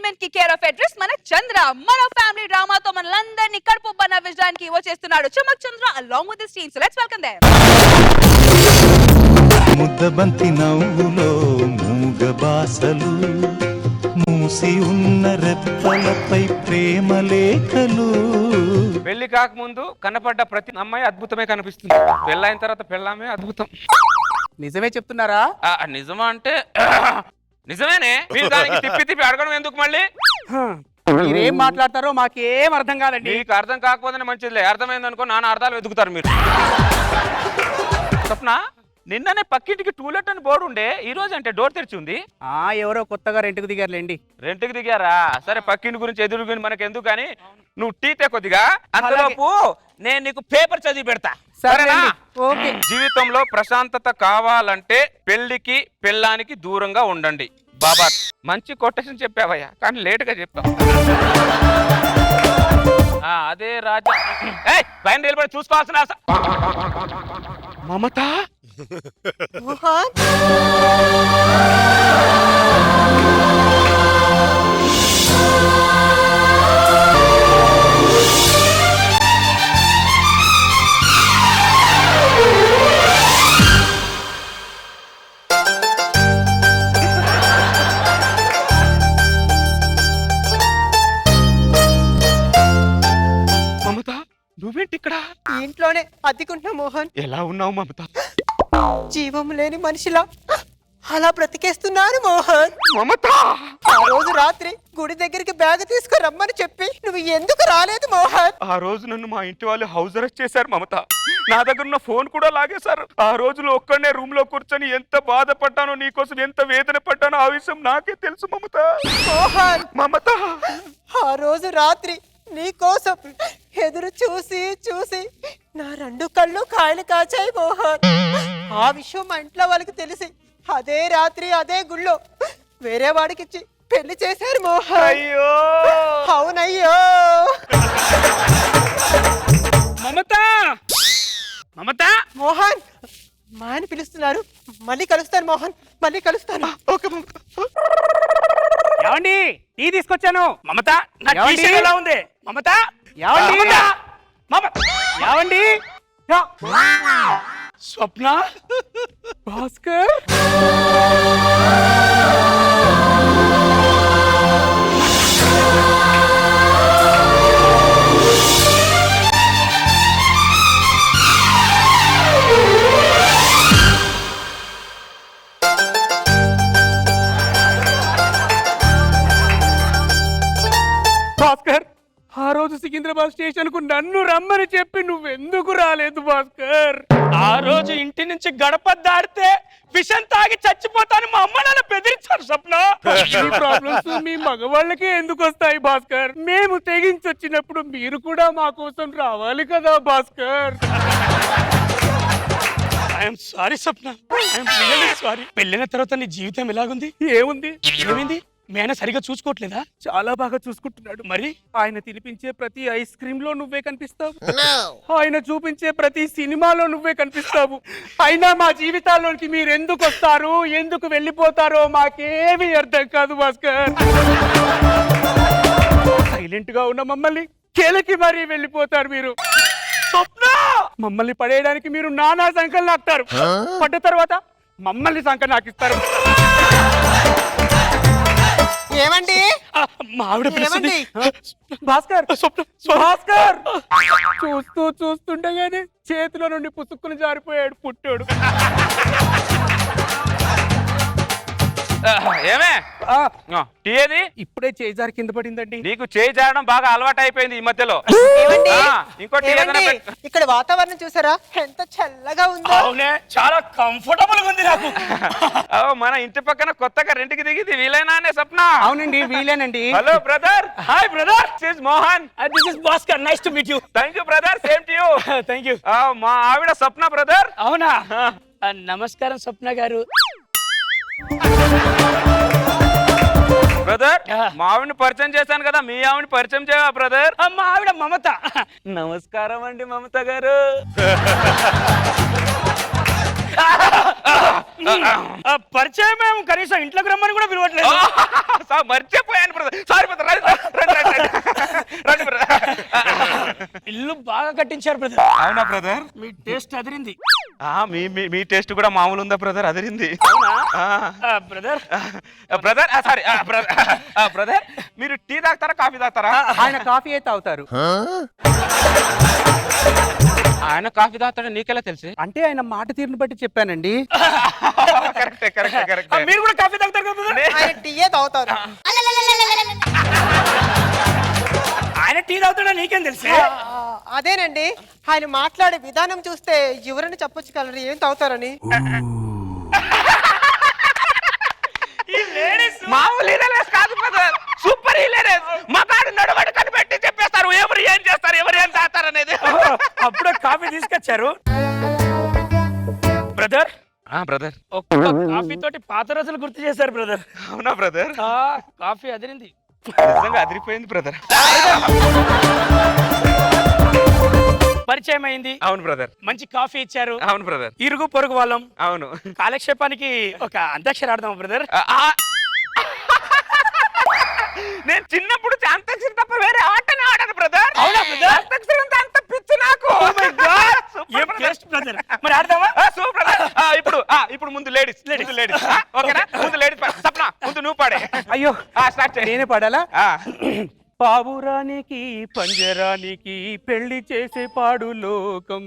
Entertainment కి care of address మన చంద్ర. మన ఫ్యామిలీ డ్రామాతో మనలందరినీ కడుపు నవ్వించడానికి వచ్చేస్తున్నాడు Chamak Chandra along with his team. So let's welcome them. ముద్దబంతి నవ్వులో మూగ బాసలు, మూసి ఉన్న రెప్పలపై ప్రేమ లేఖలు. పెళ్లి కాకముందు కనపడ్డ ప్రతి అమ్మాయి అద్భుతమే కనిపిస్తుంది, పెళ్ళైన తర్వాత పెళ్ళామే అద్భుతం. నిజమే చెప్తున్నారా? నిజమా అంటే నిజమేనే. మీరు దానికి తిప్పి తిప్పి అడగడం ఎందుకు మళ్ళీ? మీరేం మాట్లాడతారో మాకేం అర్థం కాదండి. మీకు అర్థం కాకపోతే మంచిదిలే, అర్థమైంది అనుకో నాన్న అర్థాలు వెతుకుతారు మీరు. స్వప్న, నిన్ననే పక్కింటికి టూలెట్ అని బోర్డు ఉండే, ఈ రోజు అంటే డోర్ తెరిచి ఉంది. ఎవరో కొత్తగా రెంట్కి దిగారులేండి. రెంట్కి దిగారా? సరే, పక్కింటి గురించి ఎదురు గురించి మనకు ఎందుకు కానీ నువ్వు టీతే కొద్దిగా అంతలోపు నేను నీకు పేపర్ చదివి పెడతా. సరేనా? ఓకే. జీవితంలో ప్రశాంతత కావాలంటే పెళ్లికి పెళ్ళానికి దూరంగా ఉండండి. బాబా, మంచి కొటేషన్ చెప్పావయ్యా, కానీ లేట్ గా చెప్పావు. అదే రాజా. పైన నిలబడి చూసుకోవాల్సిన మమత. మమత, నువ్వేంటి ఇక్కడ? ఇంట్లోనే అద్దెకుంటున్నా మోహన్. ఎలా ఉన్నావు మమత? జీవం లేని మనిషిలా అలా బ్రతికేస్తున్నాను మోహన్. మమత, ఆ రోజు రాత్రి గుడి దగ్గరికి బ్యాగ్ తీసుకురమ్మని చెప్పి నువ్వు ఎందుకు రాలేదు మోహన్? ఆ రోజు నన్ను మా ఇంటి వాళ్ళు హౌస్ అరెస్ట్ చేశారు మమత. నా దగ్గర ఉన్న ఫోన్ కూడా లాగేశారు. ఆ రోజులో ఒక్కడనే రూమ్ లో కూర్చొని ఎంత బాధపడ్డానో, నీకోసం ఎంత వేదన పడ్డానో ఆ విషయం నాకే తెలుసు మమత. మోహన్, మమత, ఆ రోజు రాత్రి నీ కోసం ఎదురు చూసి చూసి నా రెండు కళ్ళు కాయలు కాచాయి మోహన్. ఆ విషయం మా ఇంట్లో వాళ్ళకి తెలిసి అదే రాత్రి అదే గుళ్ళో వేరే వాడికిచ్చి పెళ్లి చేశారు మోహన్. అయ్యో అవునయ్యో. మమత, మమత. మోహన్, మా ఆయన పిలుస్తున్నారు. మళ్ళీ కలుస్తాను మోహన్, మళ్ళీ కలుస్తాను. ఓకే మమత. ఏమండి, టీ తీసుకొచ్చాను. మమత, నా ఏమండి? టీ-షర్ట్ ఎలా ఉంది మమత? ఏమండి? మమత, మమత. ఏమండి? స్వప్న, భాస్కర్, భాస్కర్, ఆ రోజు సికింద్రాబాద్ స్టేషన్ కు నన్ను రమ్మని చెప్పి నువ్వెందుకు రాలేదు భాస్కర్? ఆ రోజు ఇంటి నుంచి గడప దాడితే విషం తాగి చచ్చిపోతాను మా అమ్మ నాన్న బెదిరించారు స్వప్న. ఈ ప్రాబ్లమ్స్ మీ మగవాళ్ళకే ఎందుకు వస్తాయి భాస్కర్? మేము తెగించొచ్చినప్పుడు మీరు కూడా మా కోసం రావాలి కదా Bhaskar. I'm sorry Swapna, I'm really sorry. పెళ్ళిన తర్వాత నీ జీవితం ఎలాగుంది? ఏముంది? ఏమైంది? మీ ఆయన సరిగా చూసుకోవట్లేదా? చాలా బాగా చూసుకుంటున్నాడు. మరి ఆయన తినిపించే ప్రతి ఐస్ క్రీమ్ లో నువ్వే కనిపిస్తావు. ఆయన చూపించే ప్రతి సినిమాలో నువ్వే కనిపిస్తావు. అయినా మా జీవితాల్లోకి మీరు ఎందుకు వస్తారు, ఎందుకు వెళ్ళిపోతారో మాకేమీ అర్థం కాదు భాస్కర్. సైలెంట్ గా ఉన్న మమ్మల్ని కేలకి మరీ వెళ్ళిపోతారు మీరు. స్వప్న, మమ్మల్ని పడేయడానికి మీరు నానా సంకలు నాకుతారు. పడ్డ తర్వాత మమ్మల్ని సంకలు నాకిస్తారు. ఏమండి? మా ఆవిడ పిలుస్తుంది. భాస్కర్, భాస్కర్, చూస్తూ చూస్తుండగానే చేతిలో నుండి పుసుక్కుని జారిపోయాడు పుట్టోడు. ఏమే టీ ఏది? ఇప్పుడే చేజారి కింద పడిందండి. నీకు చేయి జారడం బాగా అలవాటు అయిపోయింది ఈ మధ్యలో. ఏమండి? ఇంకో టీ ఏదైనా ఏమండి? ఇక్కడ వాతావరణం చూసారా ఎంత చల్లగా ఉందో. అవునే, చాలా కంఫర్టబుల్ గా ఉంది నాకు. మన ఇంటి పక్కన కొత్తగా రెంట్కి దిగింది వీలైనానే స్వప్న. అవునండి, వీలేనండి. Hello brother. Hi brother, this is Mohan. This is Bhaskar. Nice to meet you. Thank you brother, same to you. Thank you. మా ఆవిడ స్వప్న బ్రదర్. అవునా? నమస్కారం స్వప్న గారు. బ్రదర్, మా ఆవిడని పరిచయం చేశాను కదా, మీ ఆవిడని పరిచయం చేయవా బ్రదర్? మా ఆవిడ మమత. నమస్కారం అండి మమత గారు. పరిచయం మేము కనీసం ఇంట్లోకి రమ్మని కూడా పిలవట్లేదు. సార్ మర్చిపోయాను బ్రదర్. Sorry brother. రండి బ్రదర్. ఇల్లు బాగా కట్టించారు బ్రదర్. అవునా బ్రదర్? మీ టేస్ట్ అదిరింది. మీ టేస్ట్ కూడా మామూలు ఉందా బ్రదర్? అదిరింది బ్రదర్. బ్రదర్. సారీ బ్రదర్, మీరు టీ తాగుతారా కాఫీ తాగుతారా? ఆయన కాఫీ అయితే తాగుతారు. ఆయన కాఫీ తాగుతాడు నీకెలా తెలుసు? అంటే ఆయన మాట తీరుని బట్టి చెప్పానండి. కరెక్టే. మీరు కూడా కాఫీ తాగుతారు కదా బ్రదర్? ఆయన టీయే తాగుతారు. ఆయన టీ తాగుతాడా నీకేం తెలుసు? అదేనండి, ఆయన మాట్లాడే విధానం చూస్తే ఎవరైనా చెప్పొచ్చు కలరు ఏం తాగుతారని. మామూలు హిలేరియస్ కాదు బ్రదర్, సూపర్ హిలేరియస్. మగాడు నడువడు కనిపెట్టి చెప్పేస్తారు ఎవరు ఏం చేస్తారు, ఎవరు ఏం తాగుతారు అనేది. అప్పుడే కాఫీ తీసుకొచ్చారు బ్రదర్. బ్రదర్, ఒక్క కాఫీ తోటి పాత రోజులు గుర్తు చేశారు బ్రదర్. అవునా బ్రదర్? కాఫీ అదిరింది. నిజంగా అదిరిపోయింది బ్రదర్. పరిచయం అయింది. అవును బ్రదర్. మంచి కాఫీ ఇచ్చారు. అవును బ్రదర్. ఇరుగు పొరుగు వాళ్ళం. అవును. కాలక్షేపానికి ఒక అంతాక్షరి ఆడదాం బ్రదర్. నేను చిన్నప్పుడు అంతాక్షరి తప్ప వేరే ఆటనే ఆడాను బ్రదర్. అవునా బ్రదర్? అంతాక్షరి అంటే అంత పిచ్చి నాకు. ఏం టేస్ట్ బ్రదర్. మరి ఆడదామా? Super brother. ఇప్పుడు ముందు లేడీస్ ఓకేనా? ముందు లేడీస్ సప్న, ముందు నువ్వు పాడే. అయ్యో, స్టార్ట్ చేయి. నేనే పాడాలా? ఆ. పావురానికి పంజరానికి పెళ్లి చేసే పాడు లోకం,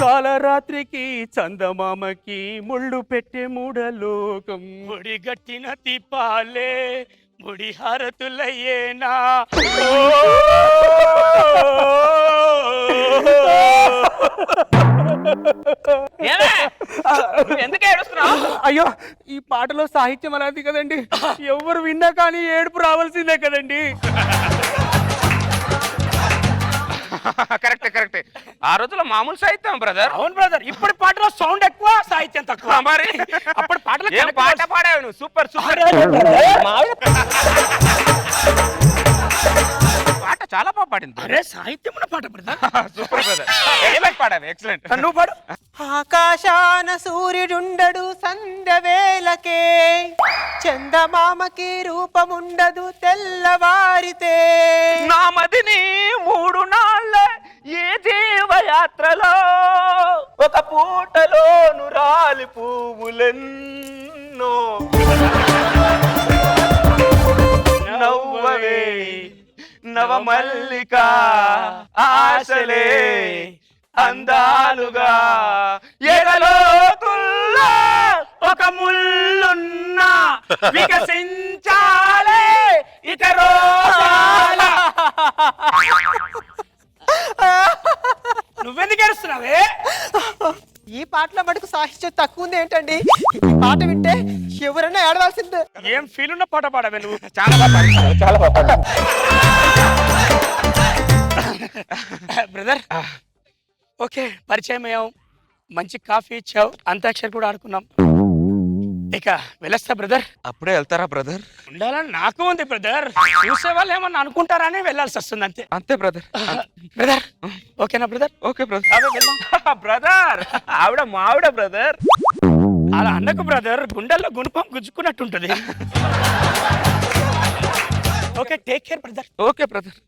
కాలరాత్రికి చందమామకి ముళ్ళు పెట్టే మూఢలోకం, ముడి గట్టిన దీపాలే ముడి హారతులయ్యేనా. ఎందుకు ఏడుస్తున్నావు? అయ్యో, ఈ పాటలో సాహిత్యం అలాంటి కదండి, ఎవరు విన్నా కానీ ఏడుపు రావాల్సిందే కదండి. కరెక్టే. ఆ రోజుల్లో మామూలు సాహిత్యం బ్రదర్. అవును బ్రదర్. ఇప్పటి పాటలో సౌండ్ ఎక్కువ, సాహిత్యం తక్కువ. మరి అప్పటి పాటలు ఏం పాట పాడావు నువ్వు? సూపర్ పాట చాలా బాగా పాడింది. అరే సాహిత్యం ఉన్న పాట బ్రదర్. Super brother. ఏమైనా పాడావు? ఎక్సలెంట్. నువ్వు పాడు. ఆకాశాన సూర్యుడుండడు సంధ్యవేళకే, చందమామకి రూపముండదు తెల్లవారితే. నా మదిని 3 నాళ్ళ ఏ జీవయాత్రలో ఒక పూటలోను రాలి పువ్వులెన్నో నవ్వవే నవమల్లిక ఆశలే అందాలుగా ఎగలోతుల్లో ఒక ముల్లున్నా వికసించాలే ఇక రోజాల. నువ్వెందుకు ఏడుస్తున్నావే? ఈ పాటలో మటుకు సాహిత్యం తక్కువ ఉంది ఏంటండి? ఈ పాట వింటే ఎవరైనా ఏడవలసిందే. ఏం ఫీల్ ఉన్న పాట పాడవే నువ్వు? చాలా బాగా బ్రదర్ ఓకే, పరిచయం అయ్యావు, మంచి కాఫీ ఇచ్చావు, అంతాక్షరి కూడా ఆడుకున్నాం. ఇక వెళ్ళొస్తా బ్రదర్. అప్పుడే వెళ్తారా బ్రదర్? ఉండాలని నాకు ఉంది బ్రదర్. చూసే వాళ్ళు ఏమన్నా అనుకుంటారని వెళ్ళాల్సి వస్తుంది అంతే. అంతే బ్రదర్. బ్రదర్ ఓకేనా బ్రదర్? Okay brother. బ్రదర్ ఆవిడ మావిడ బ్రదర్. అలా అన్నకు బ్రదర్, గుండెల్లో గుణపం గుజ్జుకున్నట్టుంటది. Okay, take care brother. Okay brother.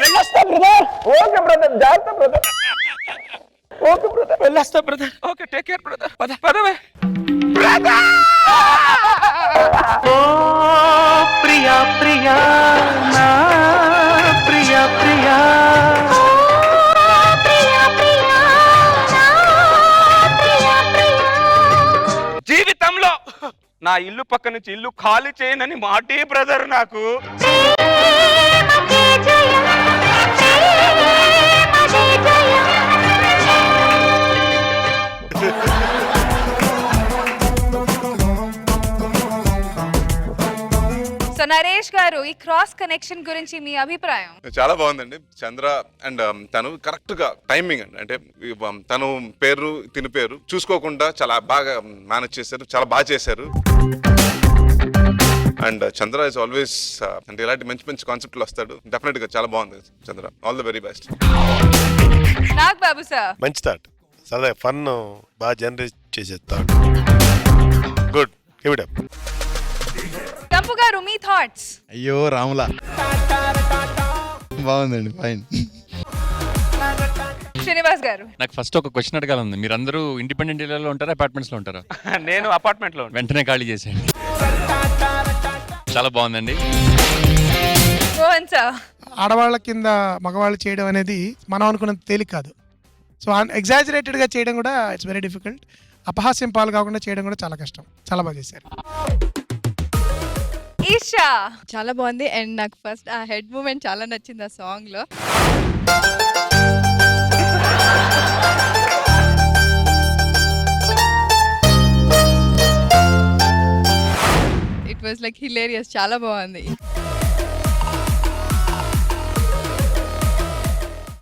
వెళ్ళొస్తా బ్రదర్. Okay brother. జాగ్రత్త బ్రదర్. Okay brother. వెళ్ళొస్తా brother. Okay, take care brother. పదవే బ్రదర్. ఓ ప్రియా ప్రియా నా ప్రియా ప్రియా, జీవితంలో నా ఇల్లు పక్క నుంచి ఇల్లు ఖాళీ చేయనని మాటే బ్రదర్ నాకు. సో నరేష్ గారు, ఈ క్రాస్ కనెక్షన్ గురించి మీ అభిప్రాయం? చాలా బాగుందండి. చంద్ర అండ్ తను కరెక్ట్ గా టైమింగ్ అండి. అంటే తను పేరు తిని పేరు చూసుకోకుండా చాలా బాగా మేనేజ్ చేశారు, చాలా బాగా చేశారు. అండ్ చంద్ర ఇస్ ఆల్వేస్ అంటే ఇలాంటి మంచి మంచి కాన్సెప్ట్లు వస్తాడు. డెఫినెట్గా చాలా బాగుంది Chandra. All the very best. Nag Babu sir. మంచి థాట్, సరదా ఫన్ బాగా జనరేట్ చేసేస్తాడు. Good, give it up. కంపు గారు మీ థాట్స్. అయ్యో రాములా, బాగుందండి, ఫైన్. శ్రీనివాస్ గారు. నాకు ఫస్ట్ ఒక క్వశ్చన్ అడగాలంది. మీరందరూ ఇండిపెండెంట్ ఏరియాలో ఉంటారా, అపార్ట్మెంట్స్ లో ఉంటారా? నేను అపార్ట్మెంట్ లో వెంటనే ఖాళీ చేసేయండి. చాలా బాగుందండి. మోహన్ సార్. ఆడవాళ్ళ కింద మగవాళ్ళు చేయడం అనేది మనం అనుకున్నంత తేలిక కాదు. సో ఎగ్జాజరేటెడ్గా చేయడం కూడా ఇట్స్ వెరీ డిఫికల్ట్. అపహాస్యం పాలు కాకుండా చేయడం కూడా చాలా కష్టం. చాలా బాగా చేశారు. ఈషా. చాలా బాగుంది. అండ్ నాకు ఫస్ట్ ఆ హెడ్ మూమెంట్ చాలా నచ్చింది ఆ సాంగ్ లో. ఇట్ వాస్ లైక్ హిలేరియస్, చాలా బాగుంది.